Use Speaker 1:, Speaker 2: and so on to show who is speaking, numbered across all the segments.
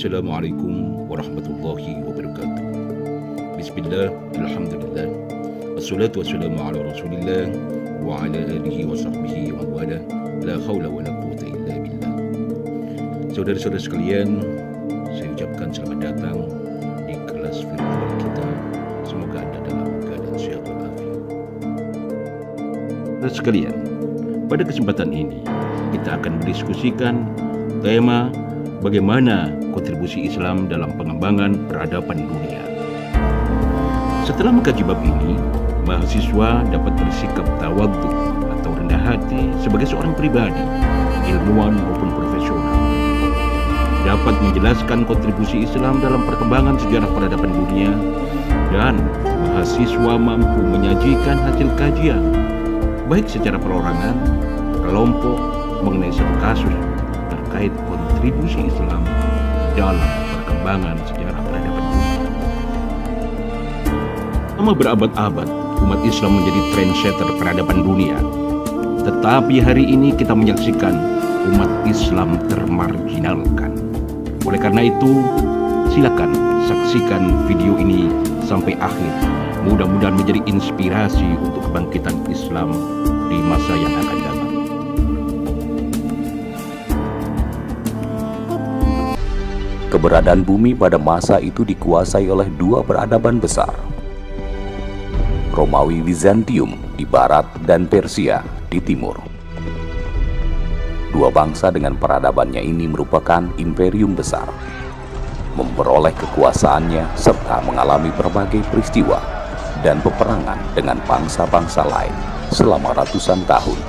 Speaker 1: Assalamualaikum warahmatullahi wabarakatuh. Bismillah, alhamdulillah, wassalatu wassalamu ala rasulillah wa ala alihi wa sahbihi wa wala, la hawla wa la quwata illa billah. Saudara-saudara sekalian, saya ucapkan selamat datang di kelas virtual kita. Semoga Anda dalam keadaan sehat walafiat. Saudara sekalian, pada kesempatan ini kita akan mendiskusikan tema bagaimana kontribusi Islam dalam pengembangan peradaban dunia. Setelah mengkaji bab ini, mahasiswa dapat bersikap tawadhu atau rendah hati sebagai seorang pribadi, ilmuwan maupun profesional. Dapat menjelaskan kontribusi Islam dalam perkembangan sejarah peradaban dunia, dan mahasiswa mampu menyajikan hasil kajian, baik secara perorangan, kelompok, mengenai satu kasus terkait kontribusi Islam dalam perkembangan sejarah peradaban dunia. Selama berabad-abad, umat Islam menjadi trendsetter peradaban dunia. Tetapi hari ini kita menyaksikan umat Islam termarginalkan. Oleh karena itu, silakan saksikan video ini sampai akhir. Mudah-mudahan menjadi inspirasi untuk kebangkitan Islam di masa yang akan datang.
Speaker 2: Keberadaan bumi pada masa itu dikuasai oleh dua peradaban besar, Romawi Bizantium di barat dan Persia di timur. Dua bangsa dengan peradabannya ini merupakan imperium besar, memperoleh kekuasaannya serta mengalami berbagai peristiwa dan peperangan dengan bangsa-bangsa lain selama ratusan tahun.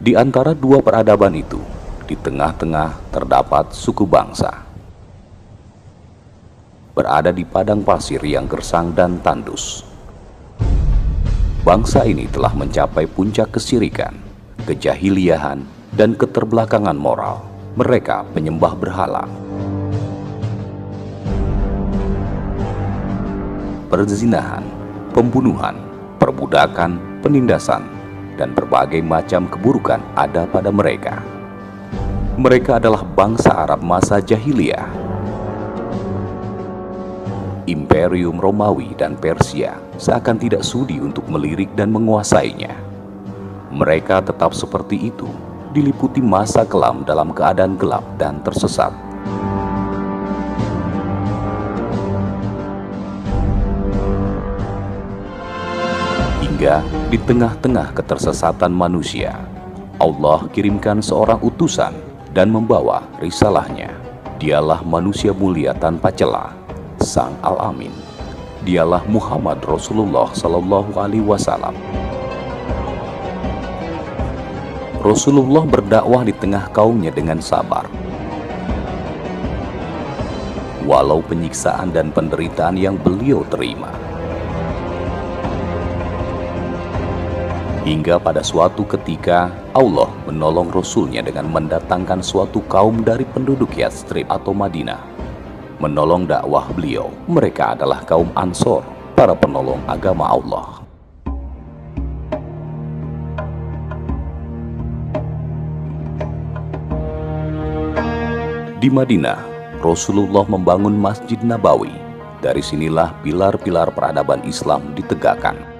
Speaker 2: Di antara dua peradaban itu, di tengah-tengah terdapat suku bangsa. Berada di padang pasir yang gersang dan tandus. Bangsa ini telah mencapai puncak kesyirikan, kejahiliahan, dan keterbelakangan moral. Mereka penyembah berhala. Perzinahan, pembunuhan, perbudakan, penindasan, dan berbagai macam keburukan ada pada mereka. Mereka adalah bangsa Arab masa jahiliyah. Imperium Romawi dan Persia seakan tidak sudi untuk melirik dan menguasainya. Mereka tetap seperti itu, diliputi masa kelam dalam keadaan gelap dan tersesat. Hingga di tengah-tengah ketersesatan manusia, Allah kirimkan seorang utusan dan membawa risalahnya. Dialah manusia mulia tanpa celah, Sang Al-Amin. Dialah Muhammad Rasulullah Sallallahu Alaihi Wasallam. Rasulullah berdakwah di tengah kaumnya dengan sabar. Walau penyiksaan dan penderitaan yang beliau terima. Hingga pada suatu ketika Allah menolong Rasulnya dengan mendatangkan suatu kaum dari penduduk Yathrib atau Madinah, menolong dakwah beliau. Mereka adalah kaum Ansor, para penolong agama Allah. Di Madinah, Rasulullah membangun Masjid Nabawi. Dari sinilah pilar-pilar peradaban Islam ditegakkan.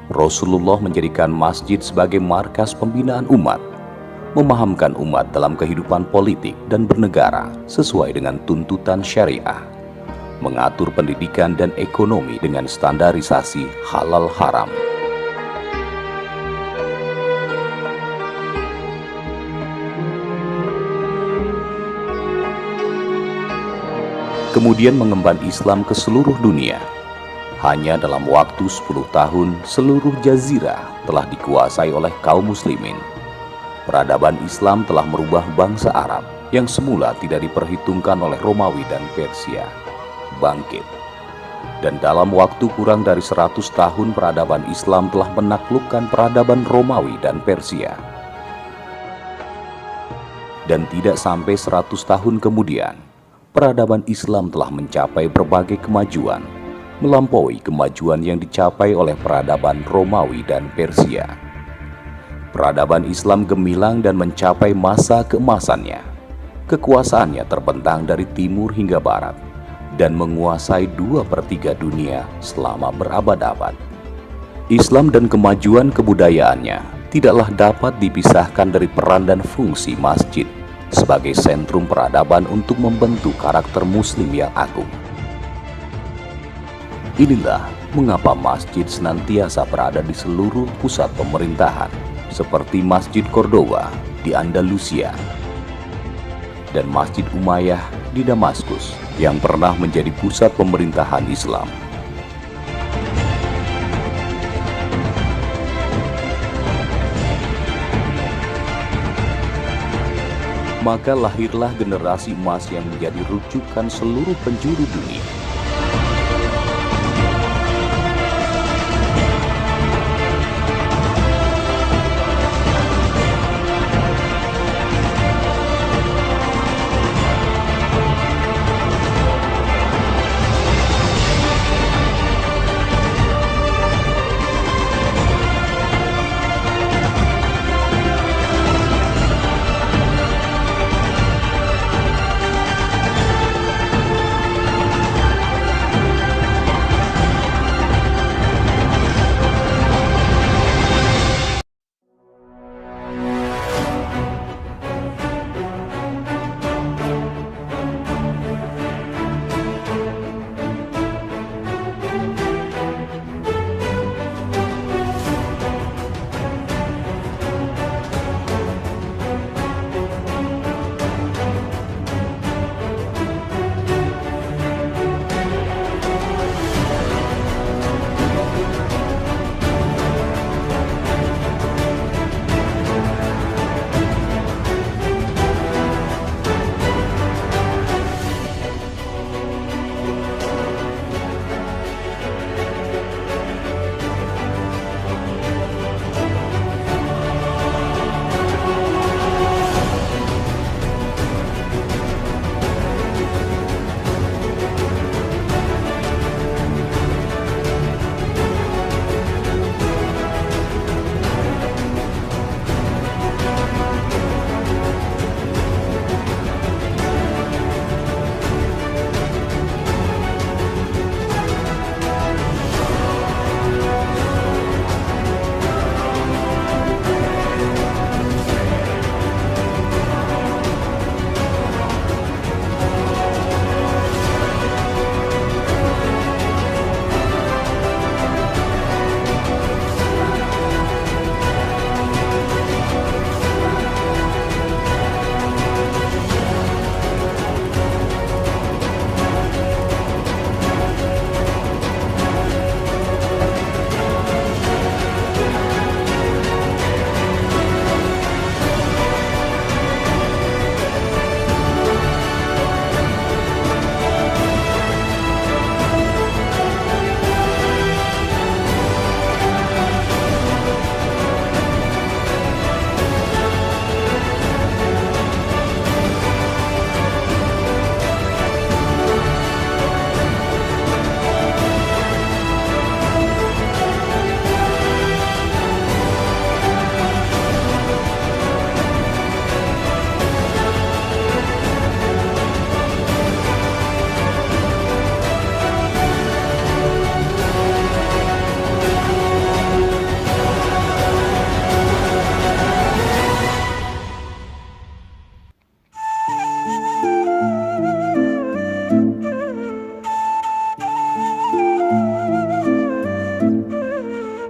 Speaker 2: Rasulullah menjadikan masjid sebagai markas pembinaan umat, memahamkan umat dalam kehidupan politik dan bernegara sesuai dengan tuntutan syariah, mengatur pendidikan dan ekonomi dengan standarisasi halal haram. Kemudian mengemban Islam ke seluruh dunia. Hanya dalam waktu 10 tahun, seluruh jazirah telah dikuasai oleh kaum muslimin. Peradaban Islam telah merubah bangsa Arab yang semula tidak diperhitungkan oleh Romawi dan Persia bangkit. Dan dalam waktu kurang dari 100 tahun peradaban Islam telah menaklukkan peradaban Romawi dan Persia. Dan tidak sampai 100 tahun kemudian, peradaban Islam telah mencapai berbagai kemajuan, melampaui kemajuan yang dicapai oleh peradaban Romawi dan Persia. Peradaban Islam gemilang dan mencapai masa keemasannya. Kekuasaannya terbentang dari timur hingga barat dan menguasai 2/3 dunia selama berabad-abad. Islam dan kemajuan kebudayaannya tidaklah dapat dipisahkan dari peran dan fungsi masjid sebagai sentrum peradaban untuk membentuk karakter Muslim yang agung. Inilah mengapa masjid senantiasa berada di seluruh pusat pemerintahan, seperti Masjid Cordoba di Andalusia dan Masjid Umayyah di Damaskus yang pernah menjadi pusat pemerintahan Islam. Maka lahirlah generasi emas yang menjadi rujukan seluruh penjuru dunia.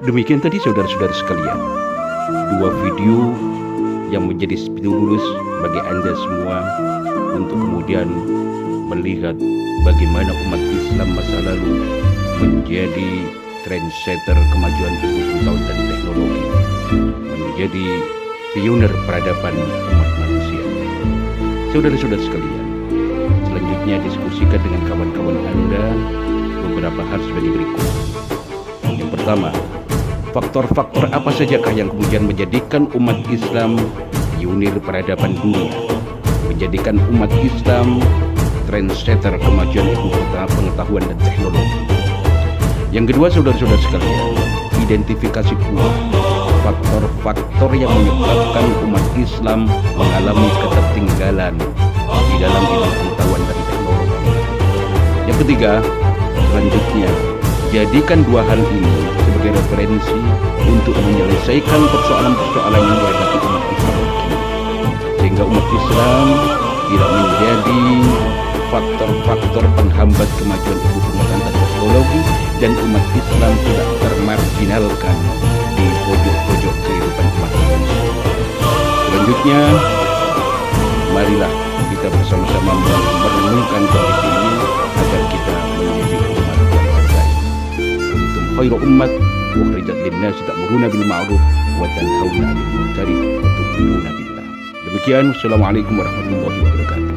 Speaker 1: Demikian tadi saudara-saudara sekalian, dua video yang menjadi stimulus bagi Anda semua untuk kemudian melihat bagaimana umat Islam masa lalu menjadi trendsetter kemajuan ilmu pengetahuan dan teknologi, menjadi pioner peradaban umat manusia. Saudara-saudara sekalian, selanjutnya diskusikan dengan kawan-kawan Anda beberapa hal sebagai berikut. Yang pertama, faktor-faktor apa sajakah yang kemudian menjadikan umat Islam pionir peradaban dunia, menjadikan umat Islam trendsetter kemajuan ilmu pengetahuan dan teknologi. Yang kedua, saudara-saudara sekalian, identifikasi pula faktor-faktor yang menyebabkan umat Islam mengalami ketertinggalan di dalam ilmu pengetahuan dan teknologi. Yang ketiga, selanjutnya, jadikan dua hal ini sebagai referensi untuk menyelesaikan persoalan-persoalan yang dihadapi umat Islam, sehingga umat Islam tidak menjadi faktor-faktor penghambat kemajuan ilmu pengetahuan dan teknologi, dan umat Islam tidak termarginalkan di pojok-pojok kehidupan umat manusia. Selanjutnya, marilah kita bersama-sama merenungkan kondisi ini agar kita menjadi umat yang terbaik. Kuntum khairu ummat ukhrijat lin-nasi ta'muruna bil ma'ruf wa tanhauna 'anil munkari wa tu'minuna billah. Demikian, wassalamualaikum warahmatullahi wabarakatuh.